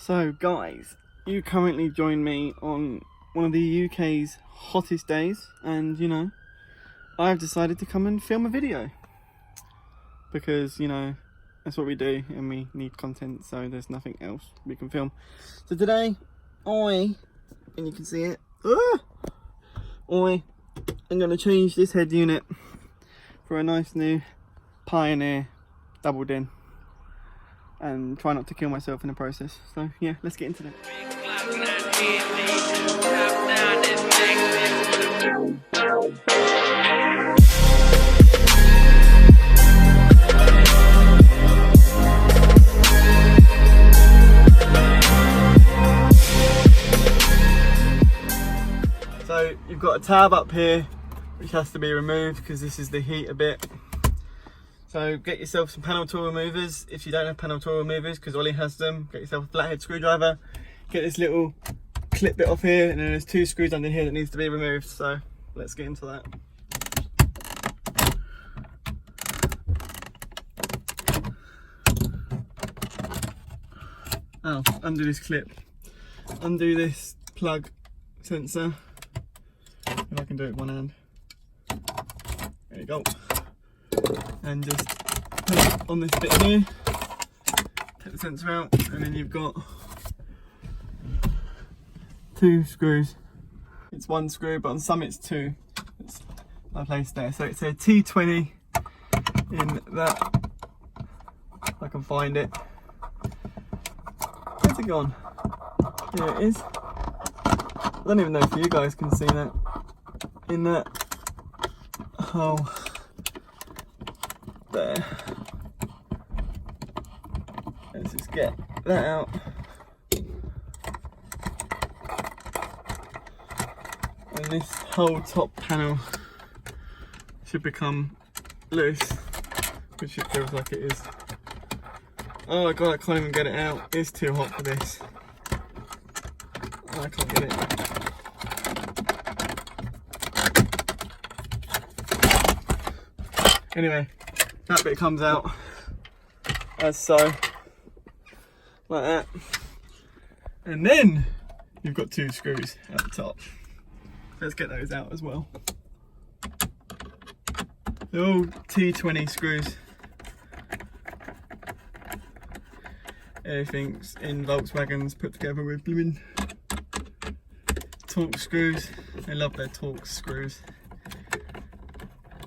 So guys, you currently join me on one of the UK's hottest days, and you know, I've decided to come and film a video because, you know, that's what we do and we need content, so there's nothing else we can film. So today, and you can see it, I'm going to change this head unit for a nice new Pioneer double din and try not to kill myself in the process. So yeah, let's get into that. So you've got a tab up here which has to be removed because this is the heater bit. So get yourself some panel tool removers if you don't have panel tool removers, because Ollie has them. Get yourself a flathead screwdriver, get this little clip bit off here, and then there's two screws under here that needs to be removed. So let's get into that. Oh, undo this clip, undo this plug sensor. If I can do it with one hand. There you go. And just put it on this bit here, take the sensor out, and then you've got two screws. It's one screw, but on some it's two. It's I placed there. So it's a T20 in that, if I can find it. Where's it gone? Here it is. I don't even know if you guys can see that. In that hole there. Let's just get that out. And this whole top panel should become loose, which it feels like it is. Oh my god, I can't even get it out. It's too hot for this. I can't get it. Anyway, that bit comes out as so, like that, and then you've got two screws at the top. Let's get those out as well. They're all T20 screws. Everything's in Volkswagens put together with blooming Torx screws. They love their Torx screws.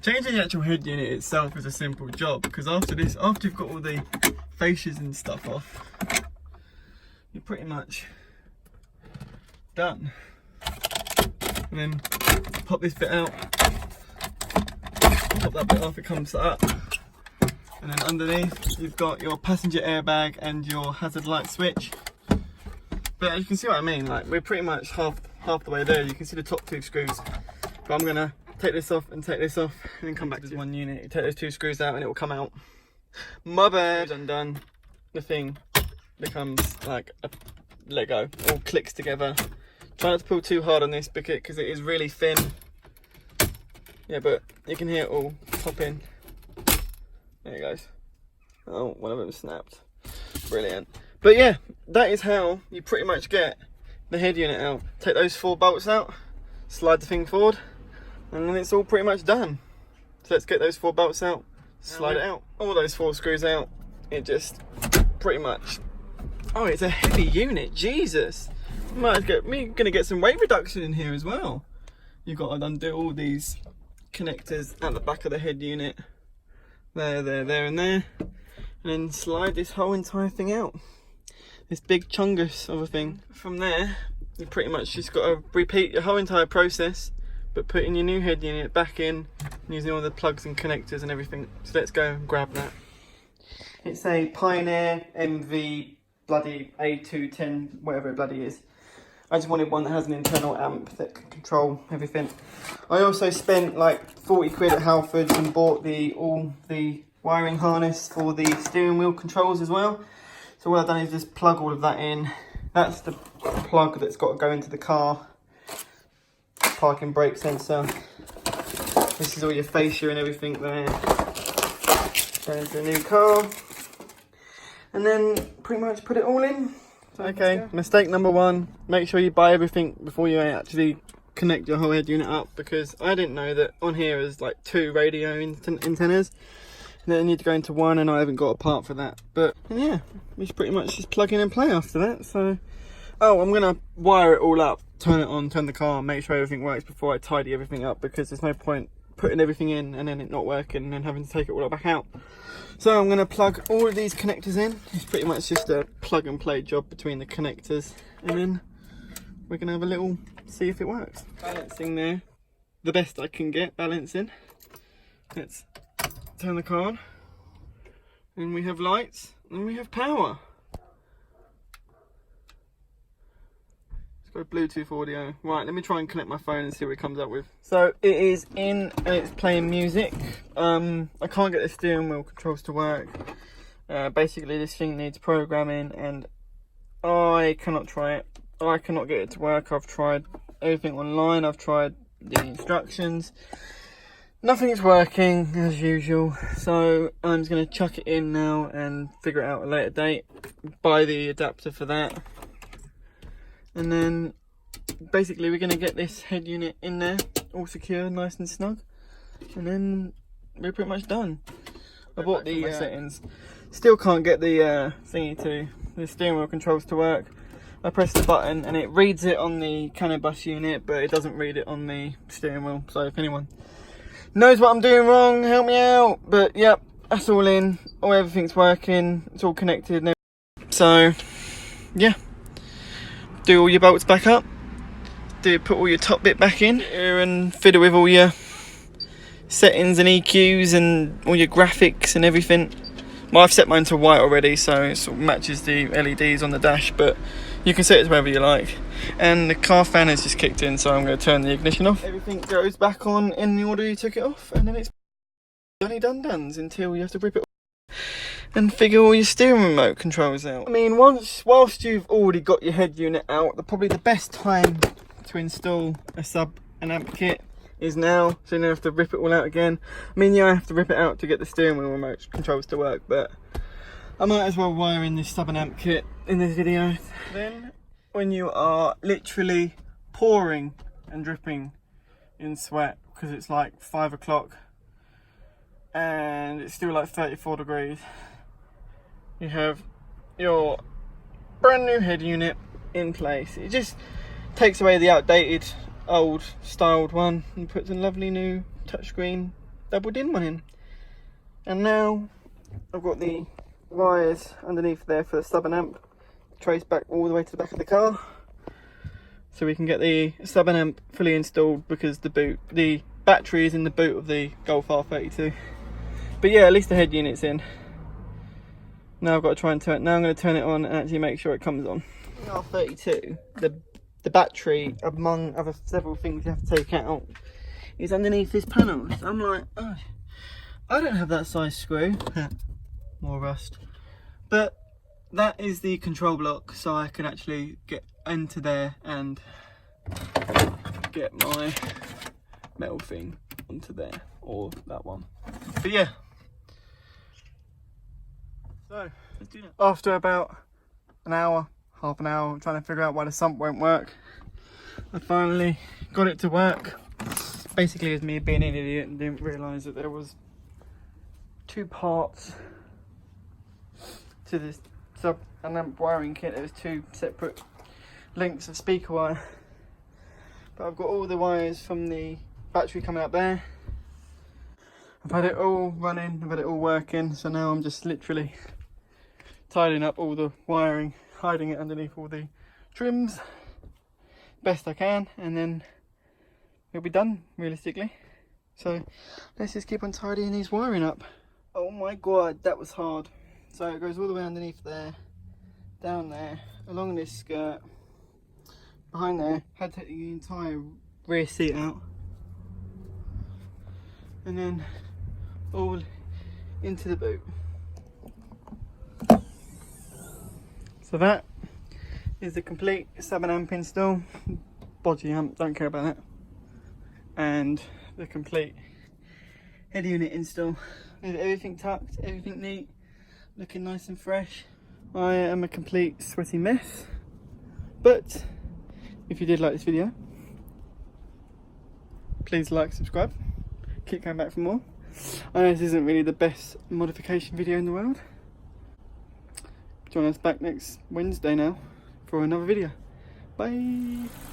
Changing the actual head unit itself is a simple job, because after you've got all the fascias and stuff off, you're pretty much done. And then pop this bit out, pop that bit off, it comes up. And then underneath you've got your passenger airbag and your hazard light switch. But you can see what I mean, like we're pretty much half the way there. You can see the top two screws. But I'm gonna take this off and take this off and then come back to one unit. You take those two screws out and it will come out. My bad. Undone. The thing becomes like a Lego, all clicks together. Try not to pull too hard on this because it is really thin. Yeah, but you can hear it all pop in. There it goes. Oh, one of them snapped. Brilliant. But yeah, that is how you pretty much get the head unit out. Take those 4 bolts out, slide the thing forward, and then it's all pretty much done. So let's get those 4 bolts out, slide it out, all those 4 screws out. It just pretty much, oh, it's a heavy unit, Jesus. We're gonna get some weight reduction in here as well. You've got to undo all these connectors at the back of the head unit. There, and there. And then slide this whole entire thing out. This big chungus of a thing. From there, you pretty much just got to repeat your whole entire process, but putting your new head unit back in, using all the plugs and connectors and everything. So let's go and grab that. It's a Pioneer MV bloody A210, whatever it bloody is. I just wanted one that has an internal amp that can control everything. I also spent like 40 quid at Halfords and bought all the wiring harness for the steering wheel controls as well. So what I've done is just plug all of that in. That's the plug that's got to go into the car. Parking brake sensor. This is all your fascia and everything there. There's the new car. And then pretty much put it all in. Okay, mistake number one, make sure you buy everything before you actually connect your whole head unit up, because I didn't know that on here is like 2 radio antennas, and then you need to go into one, and I haven't got a part for that. But yeah, we should pretty much just plug in and play after that. So, oh, I'm gonna wire it all up, turn it on, turn the car on, make sure everything works before I tidy everything up, because there's no point putting everything in and then it not working and then having to take it all back out. So I'm going to plug all of these connectors in. It's pretty much just a plug and play job between the connectors, and then we're going to have a little see if it works. Balancing there, the best I can get balancing. Let's turn the car on, and we have lights and we have power. Let's go Bluetooth audio. Right, let me try and connect my phone and see what it comes up with. So it is in and it's playing music. I can't get the steering wheel controls to work. Basically this thing needs programming and I cannot try it. I cannot get it to work. I've tried everything online, I've tried the instructions. Nothing's working as usual, so I'm just going to chuck it in now and figure it out at a later date. Buy the adapter for that. And then basically we're going to get this head unit in there, all secure, nice and snug. And then we're pretty much done. I bought the settings. Still can't get the the steering wheel controls to work. I press the button and it reads it on the CAN bus unit, but it doesn't read it on the steering wheel. So if anyone knows what I'm doing wrong, help me out. But yep, that's all in. Everything's working. It's all connected. So yeah. Do all your bolts back up, put all your top bit back in here and fiddle with all your settings and EQs and all your graphics and everything. Well, I've set mine to white already, so it sort of matches the LEDs on the dash, but you can set it to wherever you like. And the car fan has just kicked in, so I'm going to turn the ignition off. Everything goes back on in the order you took it off, and then it's only done-dones until you have to rip it off and figure all your steering remote controls out. I mean, whilst you've already got your head unit out, probably the best time to install a sub and amp kit is now, so you don't have to rip it all out again. I mean, yeah, I have to rip it out to get the steering wheel remote controls to work, but I might as well wire in this sub and amp kit in this video. Then, when you are literally pouring and dripping in sweat, because it's like 5 o'clock and it's still like 34 degrees, you have your brand new head unit in place. It just takes away the outdated old styled one and puts a lovely new touchscreen double DIN one in. And now I've got the wires underneath there for the sub and amp traced back all the way to the back of the car, so we can get the sub and amp fully installed, because the battery is in the boot of the Golf R32. But yeah, at least the head unit's in. Now I've got to try and turn it. Now I'm going to turn it on and actually make sure it comes on. The R32, the battery, among other several things you have to take out, is underneath this panel. So I'm like, oh, I don't have that size screw. More rust. But that is the control block, so I can actually get into there and get my metal thing onto there, or that one. But yeah. So, let's do that. After about an hour, half an hour, trying to figure out why the sump won't work, I finally got it to work. Basically, it was me being an idiot and didn't realise that there was 2 parts to this sub and amp wiring kit. There was 2 separate lengths of speaker wire. But I've got all the wires from the battery coming up there. I've had it all running, I've had it all working, so now I'm just literally tidying up all the wiring, hiding it underneath all the trims best I can, and then it'll be done realistically. So let's just keep on tidying these wiring up. Oh my god, that was hard. So it goes all the way underneath there, down there, along this skirt, behind there. Had to take the entire rear seat out, and then all into the boot. So that is the complete 7 amp install. Body amp, don't care about that. And the complete head unit install. With everything tucked, everything neat, looking nice and fresh. I am a complete sweaty mess. But if you did like this video, please like, subscribe, keep coming back for more. I know this isn't really the best modification video in the world. Join us back next Wednesday now for another video. Bye.